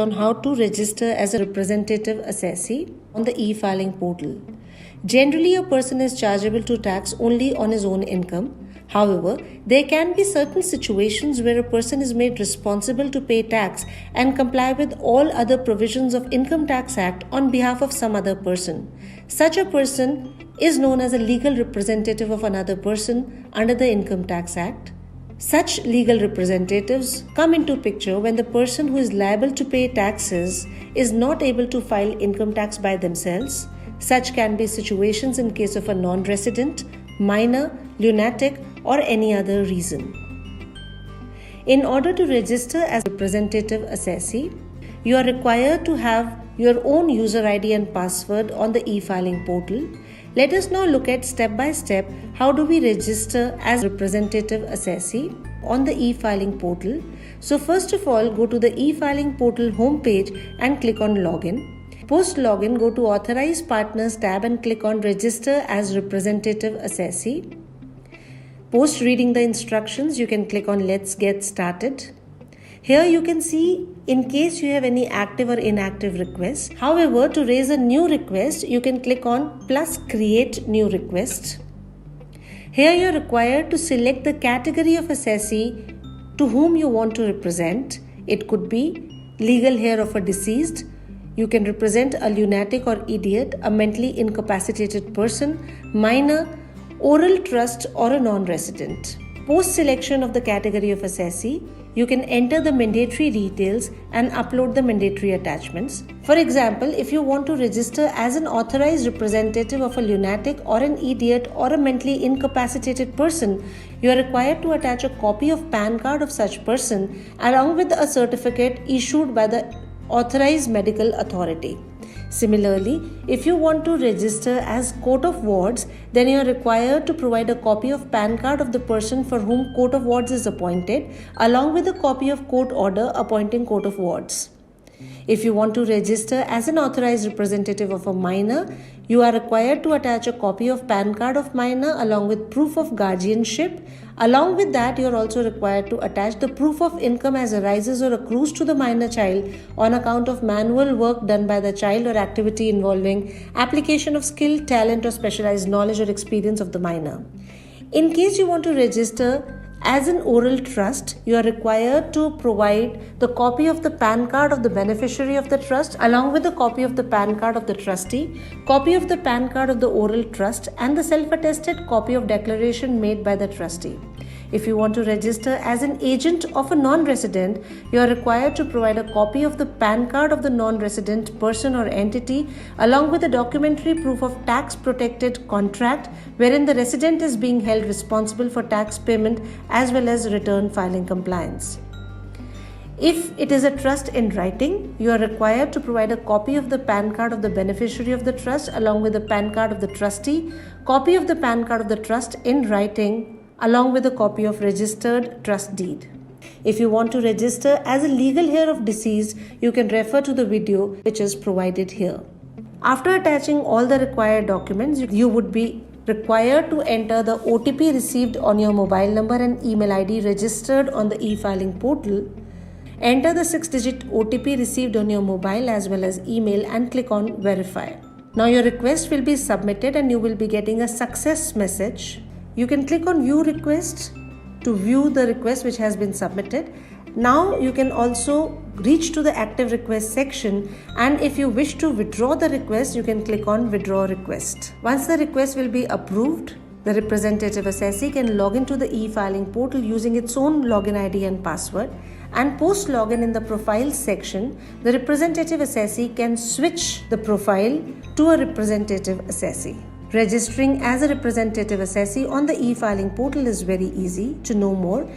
On how to register as a representative assessee on the e-filing portal. Generally, a person is chargeable to tax only on his own income. However, there can be certain situations where a person is made responsible to pay tax and comply with all other provisions of Income Tax Act on behalf of some other person. Such a person is known as a legal representative of another person under the Income Tax Act. Such legal representatives come into picture when the person who is liable to pay taxes is not able to file income tax by themselves. Such can be situations in case of a non-resident, minor, lunatic, or any other reason. In order to register as a representative assessee, you are required to have your own user ID and password on the e-filing portal. Let us now look at step by step how do we register as representative assessee on the e-filing portal. So first of all, go to the e-filing portal homepage and click on login. Post login, go to Authorized Partners tab and click on Register as Representative Assessee. Post reading the instructions, you can click on Let's Get Started. Here you can see in case you have any active or inactive requests. However, to raise a new request, you can click on plus create new request. Here you are required to select the category of assessee to whom you want to represent. It could be legal heir of a deceased. You can represent a lunatic or idiot, a mentally incapacitated person, minor, oral trust, or a non-resident. Post selection of the category of assessee, you can enter the mandatory details and upload the mandatory attachments. For example, if you want to register as an authorized representative of a lunatic or an idiot or a mentally incapacitated person, you are required to attach a copy of PAN card of such person along with a certificate issued by the authorized medical authority. Similarly, if you want to register as Court of Wards, then you are required to provide a copy of PAN card of the person for whom Court of Wards is appointed, along with a copy of court order appointing Court of Wards. If you want to register as an authorized representative of a minor, you are required to attach a copy of PAN card of minor along with proof of guardianship. Along with that, you are also required to attach the proof of income as arises or accrues to the minor child on account of manual work done by the child or activity involving application of skill, talent, or specialized knowledge or experience of the minor. In case you want to register as an oral trust, you are required to provide the copy of the PAN card of the beneficiary of the trust along with the copy of the PAN card of the trustee, copy of the PAN card of the oral trust, and the self-attested copy of declaration made by the trustee. If you want to register as an agent of a non-resident, you are required to provide a copy of the PAN card of the non-resident person or entity along with a documentary proof of tax-protected contract wherein the resident is being held responsible for tax payment as well as return filing compliance. If it is a trust in writing, you are required to provide a copy of the PAN card of the beneficiary of the trust along with the PAN card of the trustee, copy of the PAN card of the trust in writing, along with a copy of registered trust deed. If you want to register as a legal heir of deceased, you can refer to the video which is provided here. After attaching all the required documents, you would be required to enter the OTP received on your mobile number and email ID registered on the e-filing portal. Enter the 6-digit OTP received on your mobile as well as email and click on verify. Now your request will be submitted and you will be getting a success message. You can click on view request to view the request which has been submitted. Now you can also reach to the active request section, and if you wish to withdraw the request, you can click on withdraw request. Once the request will be approved, the representative assessee can log into the e-filing portal using its own login ID and password, and post login in the profile section, the representative assessee can switch the profile to a representative assessee. Registering as a representative assessee on the e-filing portal is very easy. To know more,